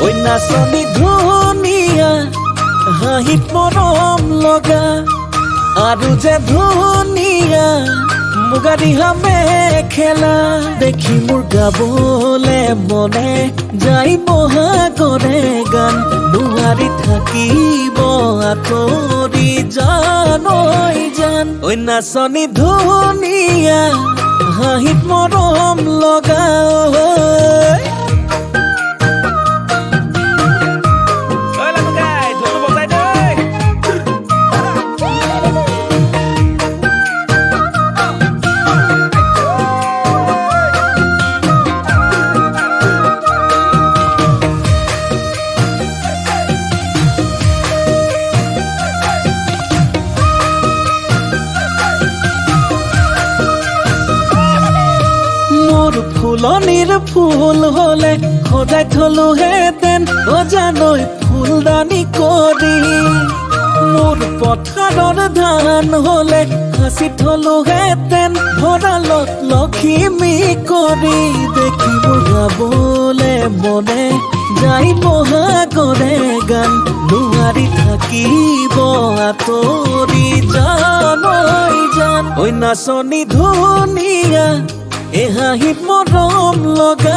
ঐ নাচনী ধুনীয়া হাঁহিত মৰম লগা আৰু যে ধুনীয়া মুগা ৰিহা মেখেলা দেখি মোৰ গাবলে মনে যাই বহাগৰে গান নোৱাৰি থাকিব আঁতৰি জান ঐ জান ঐ নাচনী ধুনীয়া হাঁহিত মৰম লগা ফুলনিৰ ফুল হলে সজাই থলোহেঁতেন অজানৈ ফুলদানি কৰি মোৰ পথাৰৰ ধান হলে সাঁচি থলোহেঁতেন ভঁৰালত লখিমী কৰি দেখিব গাবলে মনে যাই বহাগৰে গান নোৱাৰি থাকিব আঁতৰি জান ঐ জান ঐ নাচনী ধুনীয়া এ হাঁহিত মৰম লগা